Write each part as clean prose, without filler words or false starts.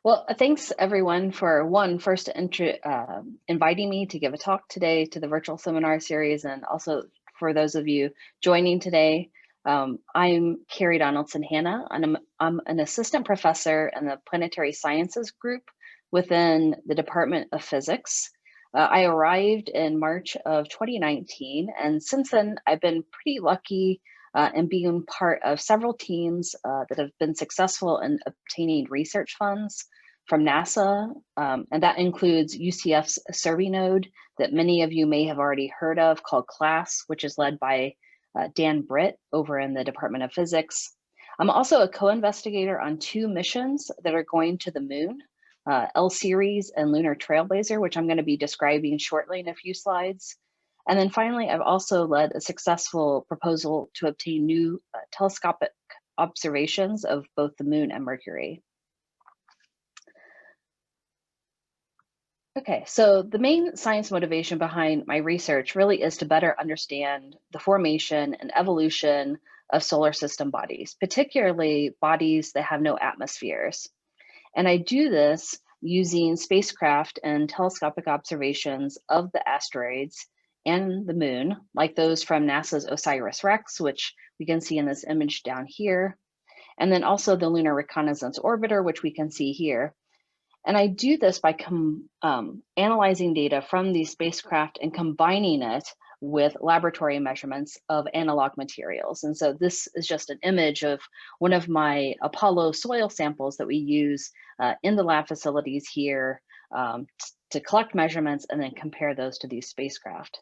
Well, thanks everyone for first inviting me to give a talk today to the virtual seminar series, and also for those of you joining today. I'm Kerri Donaldson Hanna, and I'm an assistant professor in the Planetary Sciences group within the Department of Physics. I arrived in March of 2019, and since then I've been pretty lucky and being part of several teams that have been successful in obtaining research funds from NASA, and that includes UCF's survey node that many of you may have already heard of called CLASS, which is led by Dan Britt over in the Department of Physics. I'm also a co-investigator on two missions that are going to the moon, L-Series and Lunar Trailblazer, which I'm going to be describing shortly in a few slides. And then finally, I've also led a successful proposal to obtain new telescopic observations of both the moon and Mercury. Okay, so the main science motivation behind my research really is to better understand the formation and evolution of solar system bodies, particularly bodies that have no atmospheres. And I do this using spacecraft and telescopic observations of the asteroids and the moon, like those from NASA's OSIRIS-REx, which we can see in this image down here, and then also the Lunar Reconnaissance Orbiter, which we can see here. And I do this by analyzing data from these spacecraft and combining it with laboratory measurements of analog materials. And so this is just an image of one of my Apollo soil samples that we use in the lab facilities here to collect measurements and then compare those to these spacecraft.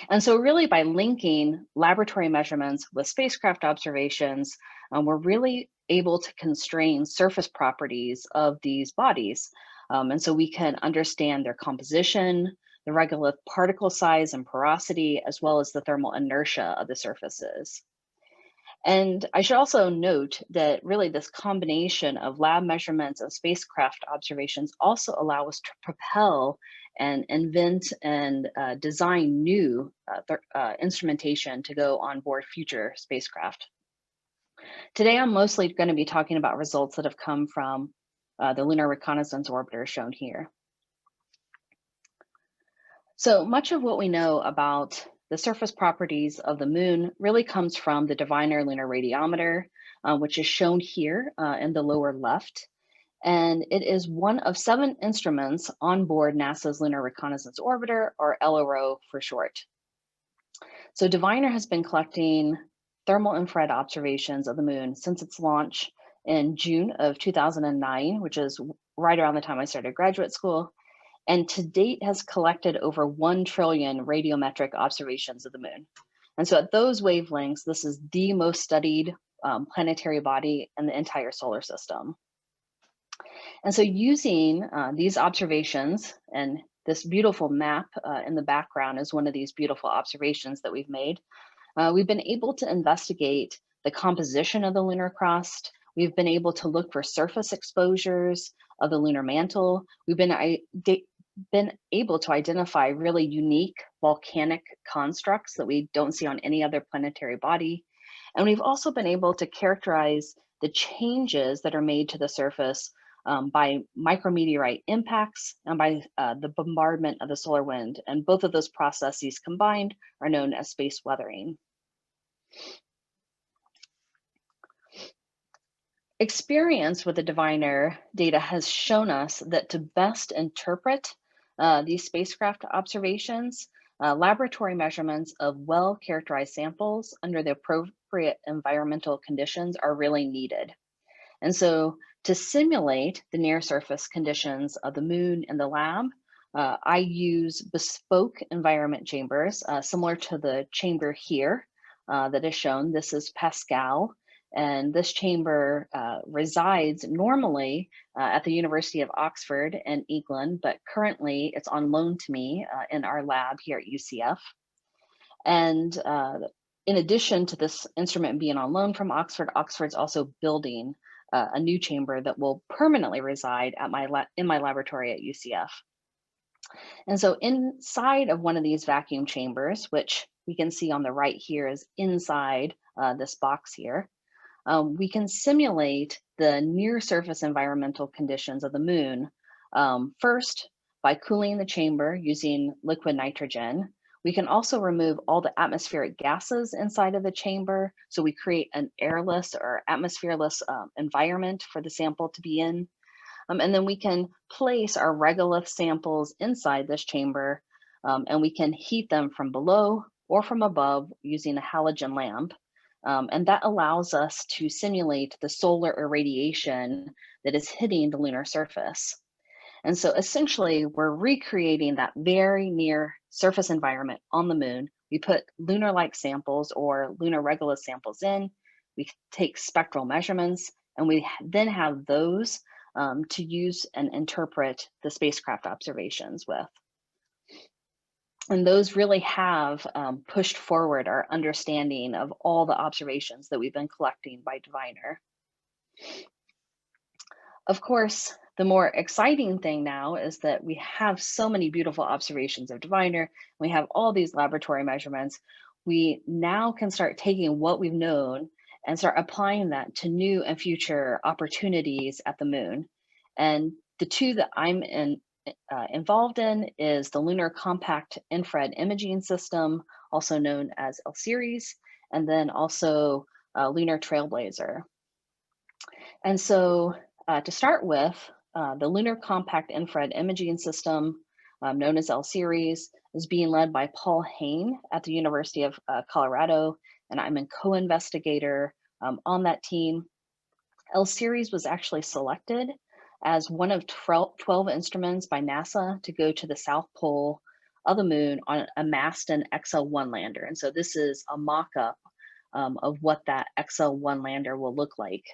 And so really by linking laboratory measurements with spacecraft observations, we're really able to constrain surface properties of these bodies. And so we can understand their composition, the regolith particle size and porosity, as well as the thermal inertia of the surfaces. And I should also note that really this combination of lab measurements and spacecraft observations also allow us to propel and invent and design new instrumentation to go on board future spacecraft. Today, I'm mostly going to be talking about results that have come from the Lunar Reconnaissance Orbiter shown here. So much of what we know about the surface properties of the moon really comes from the Diviner Lunar Radiometer, which is shown here in the lower left. And it is one of 7 instruments on board NASA's Lunar Reconnaissance Orbiter, or LRO for short. So Diviner has been collecting thermal infrared observations of the moon since its launch in June of 2009, which is right around the time I started graduate school, and to date has collected over 1 trillion radiometric observations of the moon. And so at those wavelengths, this is the most studied planetary body in the entire solar system. And so using these observations, and this beautiful map in the background is one of these beautiful observations that we've made, we've been able to investigate the composition of the lunar crust. We've been able to look for surface exposures of the lunar mantle. We've been able to identify really unique volcanic constructs that we don't see on any other planetary body. And we've also been able to characterize the changes that are made to the surface by micrometeorite impacts and by the bombardment of the solar wind. And both of those processes combined are known as space weathering. Experience with the Diviner data has shown us that to best interpret these spacecraft observations, laboratory measurements of well-characterized samples under the appropriate environmental conditions are really needed. And so to simulate the near surface conditions of the moon in the lab, I use bespoke environment chambers, similar to the chamber here that is shown. This is Pascal, and this chamber resides normally at the University of Oxford in England, but currently it's on loan to me in our lab here at UCF. And in addition to this instrument being on loan from Oxford, Oxford's also building a new chamber that will permanently reside at in my laboratory at UCF. And so inside of one of these vacuum chambers, which we can see on the right here is inside this box here, we can simulate the near surface environmental conditions of the moon. First, by cooling the chamber using liquid nitrogen. We can also remove all the atmospheric gases inside of the chamber. So we create an airless or atmosphereless environment for the sample to be in. And then we can place our regolith samples inside this chamber, and we can heat them from below or from above using a halogen lamp. And that allows us to simulate the solar irradiation that is hitting the lunar surface. And so essentially, we're recreating that very near surface environment on the moon. We put lunar like samples or lunar regolith samples in, we take spectral measurements, and we then have those to use and interpret the spacecraft observations with. And those really have pushed forward our understanding of all the observations that we've been collecting by Diviner. Of course, the more exciting thing now is that we have so many beautiful observations of Diviner. We have all these laboratory measurements. We now can start taking what we've known and start applying that to new and future opportunities at the moon. And the two that I'm involved in is the Lunar Compact Infrared Imaging System, also known as L-Series, and then also Lunar Trailblazer. And so to start with, the Lunar Compact Infrared Imaging System, known as L-Series, is being led by Paul Hain at the University of Colorado, and I'm a co-investigator on that team. L-Series was actually selected as one of 12 instruments by NASA to go to the South Pole of the moon on a Masten XL-1 lander. And so this is a mock-up of what that XL-1 lander will look like.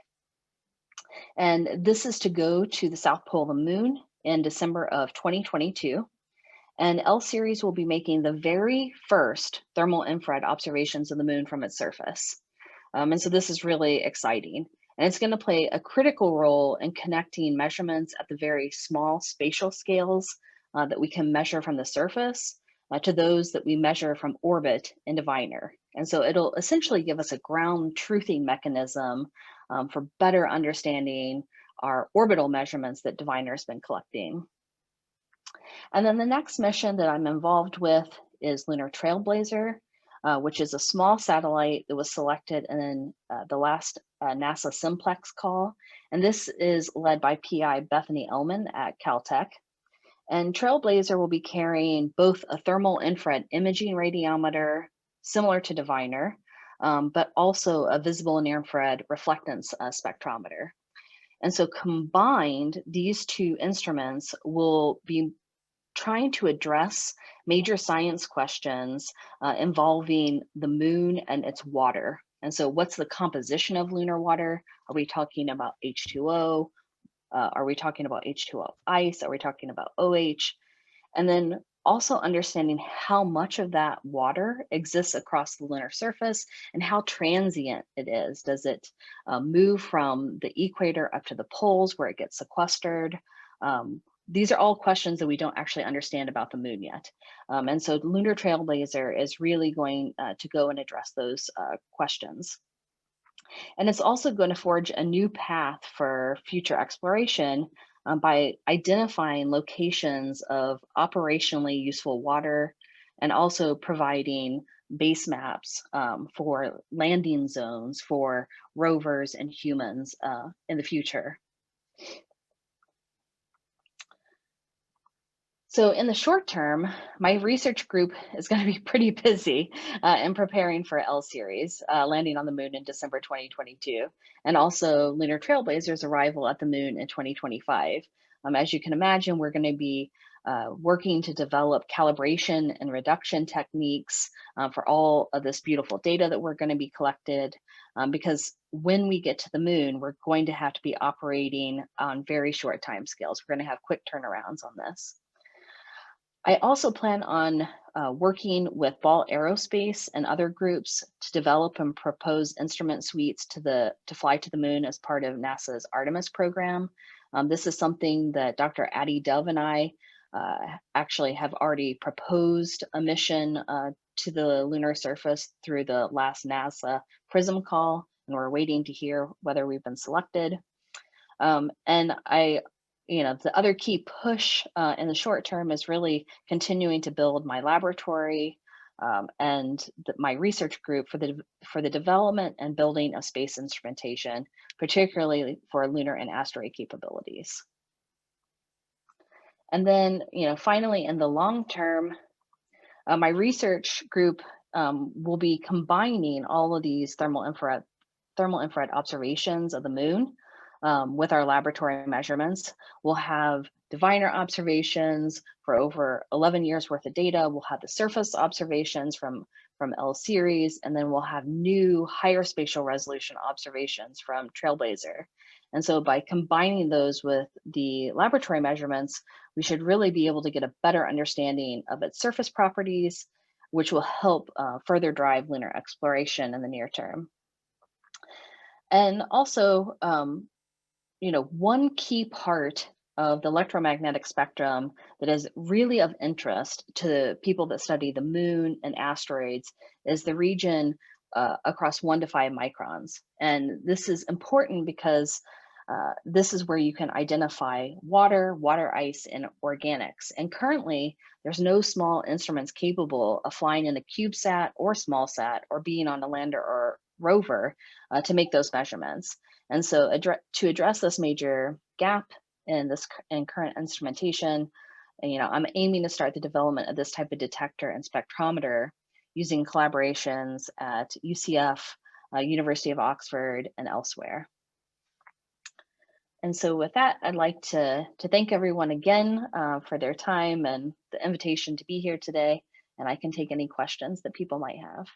And this is to go to the South Pole of the moon in December of 2022. And L-Series will be making the very first thermal infrared observations of the moon from its surface. And so this is really exciting. And it's going to play a critical role in connecting measurements at the very small spatial scales that we can measure from the surface to those that we measure from orbit in Diviner. And so it'll essentially give us a ground truthing mechanism for better understanding our orbital measurements that Diviner has been collecting. And then the next mission that I'm involved with is Lunar Trailblazer, which is a small satellite that was selected in the last NASA Simplex call. And this is led by PI Bethany Ellman at Caltech. And Trailblazer will be carrying both a thermal infrared imaging radiometer, similar to Diviner, but also a visible and near-infrared reflectance spectrometer. And so combined, these two instruments will be trying to address major science questions involving the moon and its water. And so what's the composition of lunar water? Are we talking about H2O? Are we talking about H2O ice? Are we talking about OH? And then also understanding how much of that water exists across the lunar surface and how transient it is. Does it move from the equator up to the poles where it gets sequestered? These are all questions that we don't actually understand about the moon yet. And so Lunar Trailblazer is really going to go and address those questions. And it's also going to forge a new path for future exploration by identifying locations of operationally useful water and also providing base maps for landing zones for rovers and humans in the future. So in the short term, my research group is going to be pretty busy in preparing for L-Series landing on the moon in December 2022, and also Lunar Trailblazer's arrival at the moon in 2025. As you can imagine, we're going to be working to develop calibration and reduction techniques for all of this beautiful data that we're going to be collected, because when we get to the moon, we're going to have to be operating on very short timescales. We're going to have quick turnarounds on this. I also plan on working with Ball Aerospace and other groups to develop and propose instrument suites to fly to the moon as part of NASA's Artemis program. This is something that Dr. Addie Dove and I actually have already proposed a mission to the lunar surface through the last NASA PRISM call. and we're waiting to hear whether we've been selected. And the other key push in the short term is really continuing to build my laboratory and my research group for the development and building of space instrumentation, particularly for lunar and asteroid capabilities. And then, finally, in the long term, my research group will be combining all of these thermal infrared observations of the moon with our laboratory measurements. We'll have diviner observations for over 11 years worth of data. We'll have the surface observations from L series, and then we'll have new higher spatial resolution observations from Trailblazer. And so by combining those with the laboratory measurements, we should really be able to get a better understanding of its surface properties, which will help further drive lunar exploration in the near term. And also, one key part of the electromagnetic spectrum that is really of interest to people that study the moon and asteroids is the region across 1 to 5 microns. And this is important because this is where you can identify water, ice, and organics. And currently, there's no small instruments capable of flying in a CubeSat or SmallSat or being on a lander or rover to make those measurements. And so to address this major gap in current instrumentation, I'm aiming to start the development of this type of detector and spectrometer using collaborations at UCF, University of Oxford, and elsewhere. And so with that, I'd like to thank everyone again for their time and the invitation to be here today. And I can take any questions that people might have.